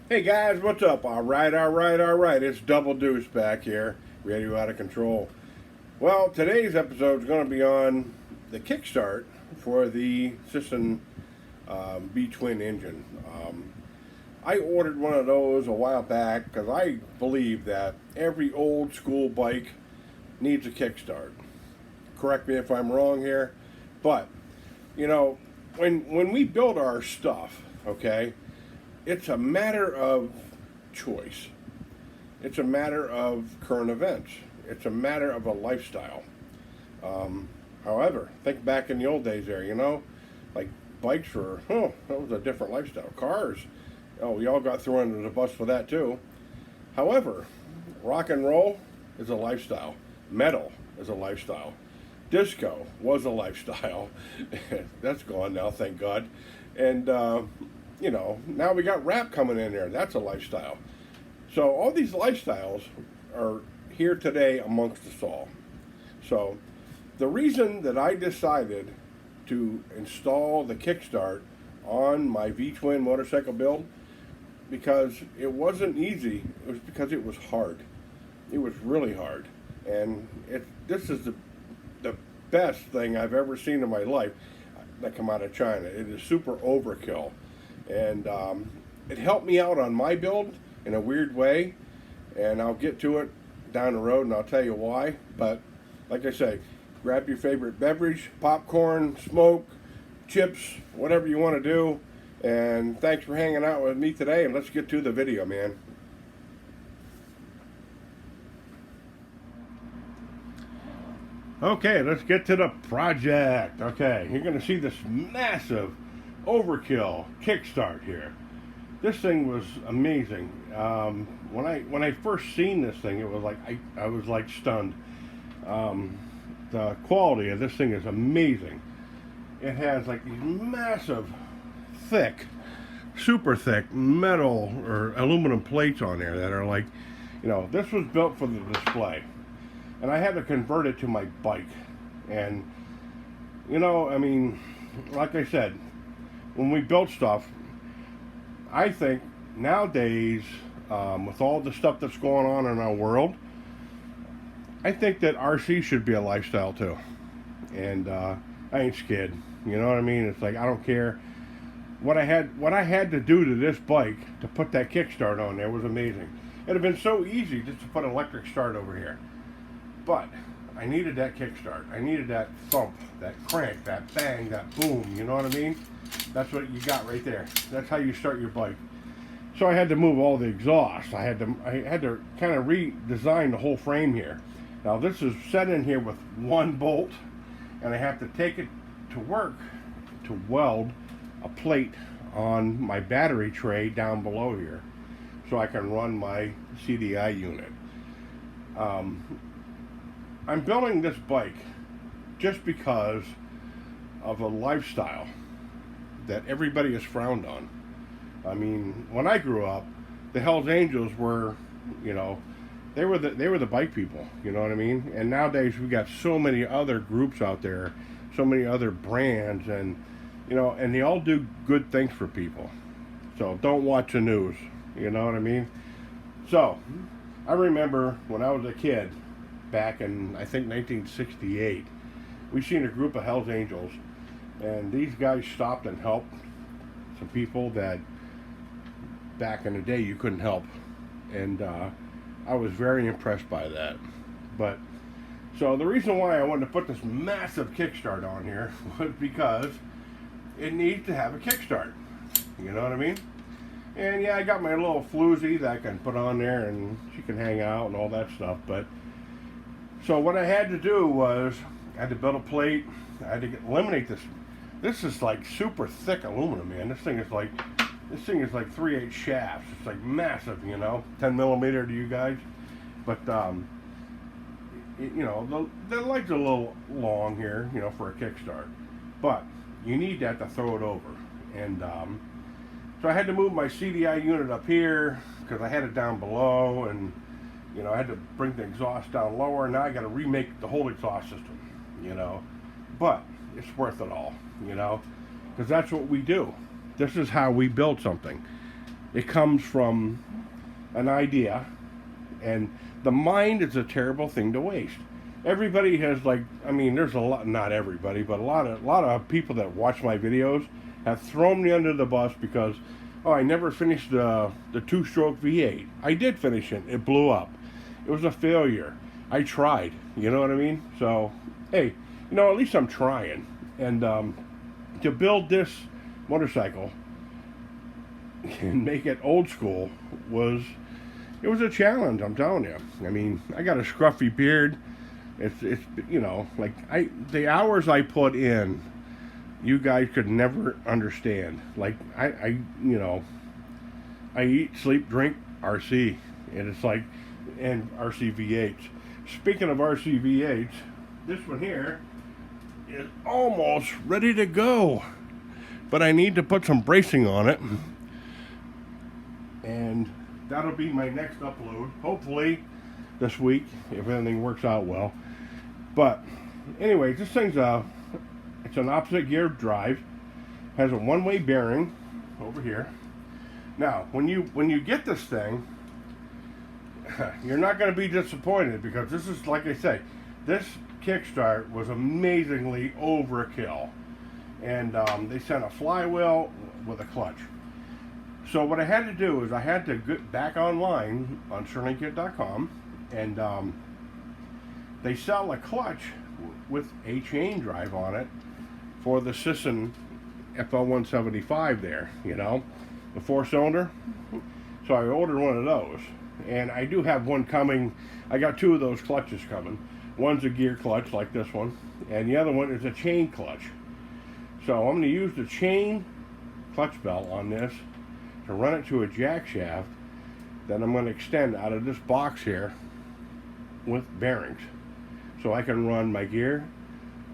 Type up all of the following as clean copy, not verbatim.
Hey guys, what's up? All right. It's Double Deuce back here, radio out of control. Well, today's episode is going to be on the kickstart for the CISON B-twin engine. I ordered one of those a while back because I believe that every old school bike needs a kickstart. Correct me if I'm wrong here, but you know, when we build our stuff, okay, it's a matter of choice. It's a matter of current events. It's a matter of a lifestyle. However, think back in the old days there, like bikes were, that was a different lifestyle. Cars, we all got thrown under the bus for that too. However, rock and roll is a lifestyle. Metal is a lifestyle. Disco was a lifestyle. That's gone now, thank God. And, now we got rap coming in there. That's a lifestyle. So all these lifestyles are here today amongst us all. So the reason that I decided to install the kickstart on my V-twin motorcycle build, because it wasn't easy. It was because it was hard. It was really hard. And this is the best thing I've ever seen in my life that come out of China. It is super overkill. And it helped me out on my build in a weird way, and I'll get to it down the road and I'll tell you why. But like I say, grab your favorite beverage, popcorn, smoke, chips, whatever you want to do, and thanks for hanging out with me today, and let's get to the video, man. Okay, let's get to the project. Okay, you're going to see this massive overkill kickstart here. This thing was amazing. When I first seen this thing, it was like I was like stunned. The quality of this thing is amazing. It has like these massive, thick, super thick metal or aluminum plates on there that are like, this was built for the display. And I had to convert it to my bike. And, like I said, when we build stuff, I think nowadays, with all the stuff that's going on in our world, I think that RC should be a lifestyle too. And I ain't scared. You know what I mean? It's like I don't care. What I had to do to this bike to put that kickstart on there was amazing. It'd have been so easy just to put an electric start over here. But I needed that kickstart. I needed that thump, that crank, that bang, that boom. You know what I mean? That's what you got right there. That's how you start your bike. So I had to move all the exhaust. I had to kind of redesign the whole frame here. Now this is set in here with one bolt, and I have to take it to work to weld a plate on my battery tray down below here, so I can run my CDI unit. I'm building this bike just because of a lifestyle that everybody is frowned on. I mean, when I grew up, the Hells Angels were, they were the bike people, you know what I mean? And nowadays we got so many other groups out there, so many other brands, and and they all do good things for people. So don't watch the news, you know what I mean? So I remember when I was a kid, back in I think 1968, we seen a group of Hells Angels, and these guys stopped and helped some people that back in the day you couldn't help, and I was very impressed by that. But so the reason why I wanted to put this massive kickstart on here was because it needs to have a kickstart. You know what I mean? And yeah, I got my little floozy that I can put on there and she can hang out and all that stuff. But so what I had to do was I had to build a plate. I had to eliminate this. This is like super thick aluminum, man. This thing is like 3/8 shafts. It's like massive, 10 millimeter to you guys. But the leg's a little long here, for a kickstart. But you need that to throw it over. And so I had to move my CDI unit up here because I had it down below, and I had to bring the exhaust down lower. Now I got to remake the whole exhaust system, But it's worth it all, because that's what we do. This is how we build something. It comes from an idea, and the mind is a terrible thing to waste. Everybody has, like, I mean, there's a lot, not everybody, but a lot of people that watch my videos have thrown me under the bus because, oh, I never finished the two-stroke V8. I did finish it. It blew up. It was a failure. I tried. You know what I mean? So, hey, you know, at least I'm trying. And to build this motorcycle and make it old school was a challenge, I'm telling you. I mean, I got a scruffy beard. It's you know, like, the hours I put in, you guys could never understand. Like, I you know, I eat, sleep, drink RC, and it's like, and RC V8s. Speaking of RC V8s, this one here is almost ready to go, but I need to put some bracing on it, and that'll be my next upload, hopefully this week, if everything works out well. But anyway, this thing's it's an opposite gear drive, has a one-way bearing over here. Now, when you get this thing, you're not going to be disappointed, because this is, like I say, this Kickstart was amazingly overkill, and they sent a flywheel with a clutch. So what I had to do is I had to get back online on ShirleyKit.com, and they sell a clutch with a chain drive on it for the CISON FL175 there, you know, the 4-cylinder. So I ordered one of those, and I do have one coming. I got 2 of those clutches coming. One's a gear clutch like this one, and the other one is a chain clutch. So I'm going to use the chain clutch belt on this to run it to a jack shaft. Then I'm going to extend out of this box here with bearings, so I can run my gear,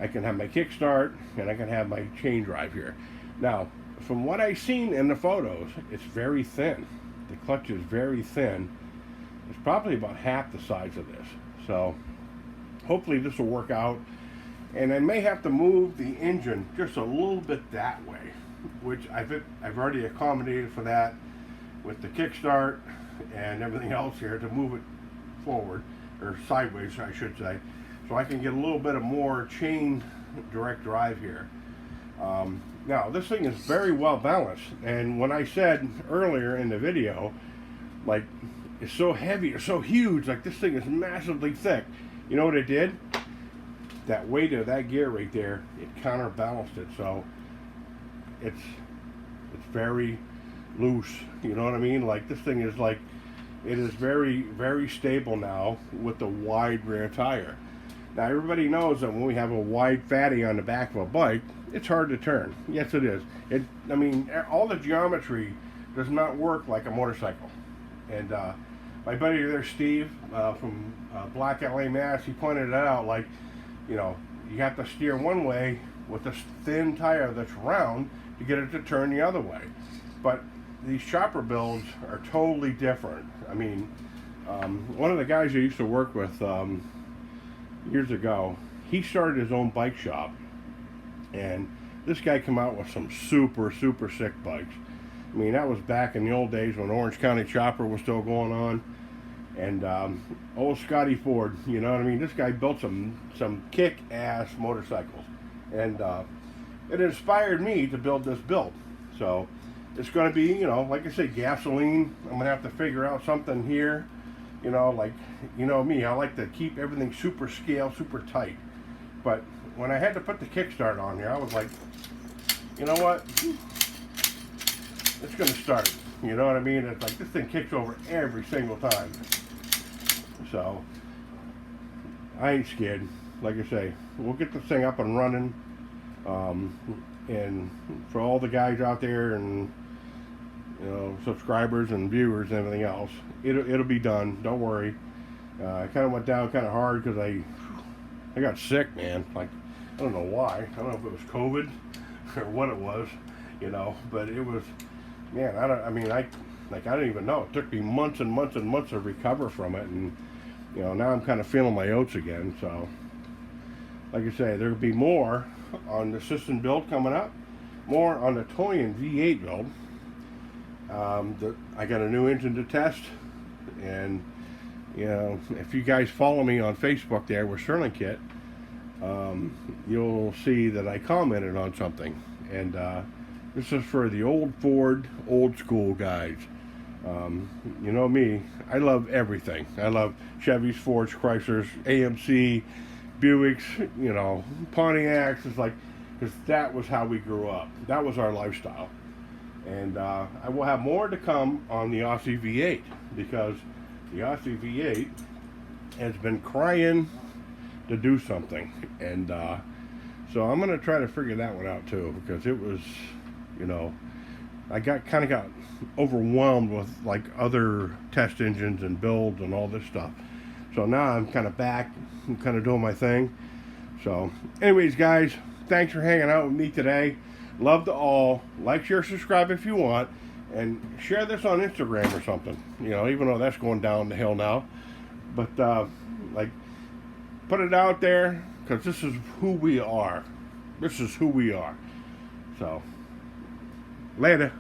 I can have my kickstart, and I can have my chain drive here. Now, from what I've seen in the photos, it's very thin. The clutch is very thin. It's probably about half the size of this. So hopefully this will work out. And I may have to move the engine just a little bit that way, which I've already accommodated for that with the kickstart and everything else here, to move it forward, or sideways I should say, so I can get a little bit of more chain direct drive here. Now this thing is very well balanced, and when I said earlier in the video, like, it's so heavy, it's so huge, like this thing is massively thick, you know what it did? That weight of that gear right there, it counterbalanced it, so it's very loose, you know what I mean? Like, this thing is like, it is very, very stable now with the wide rear tire. Now everybody knows that when we have a wide fatty on the back of a bike, it's hard to turn. Yes, it is. I mean, all the geometry does not work like a motorcycle. And my buddy there, Steve, from Black LA, Mass, he pointed it out, like, you know, you have to steer one way with a thin tire that's round to get it to turn the other way. But these chopper builds are totally different. I mean, one of the guys I used to work with years ago, he started his own bike shop, and this guy came out with some super sick bikes. I mean, that was back in the old days when Orange County Chopper was still going on, and old Scotty Ford, you know what I mean? This guy built some kick-ass motorcycles, and it inspired me to build this build. So it's going to be, you know, like I say, gasoline. I'm going to have to figure out something here, you know, like, you know me, I like to keep everything super scale, super tight. But when I had to put the kickstart on here, I was like, you know what, it's going to start, you know what I mean? It's like, this thing kicks over every single time. So I ain't scared. Like I say, we'll get this thing up and running. And for all the guys out there, and, you know, subscribers and viewers and everything else, it'll be done. Don't worry. I kind of went down kind of hard because I got sick, man. Like, I don't know why. I don't know if it was COVID or what it was, you know. But it was, man. I don't even know. It took me months and months and months to recover from it, and, you know, now I'm kind of feeling my oats again. So, like I say, there'll be more on the CISON build coming up, more on the Toyin V8 build. I got a new engine to test, and you know, if you guys follow me on Facebook there with Sterling Kit, you'll see that I commented on something, and this is for the old Ford, old school guys. You know me, I love everything. I love Chevys, Fords, Chryslers, AMC, Buicks, you know, Pontiacs. It's like, because that was how we grew up. That was our lifestyle. And I will have more to come on the Aussie V8, because the Aussie V8 has been crying to do something. And so I'm going to try to figure that one out too, because it was, you know, I got overwhelmed with like other test engines and builds and all this stuff. So now I'm kind of back. I'm kind of doing my thing. So anyways, guys, thanks for hanging out with me today. Love to all. Like, share, subscribe if you want. And share this on Instagram or something. You know, even though that's going down the hill now. But, like, put it out there, because this is who we are. This is who we are. So, later.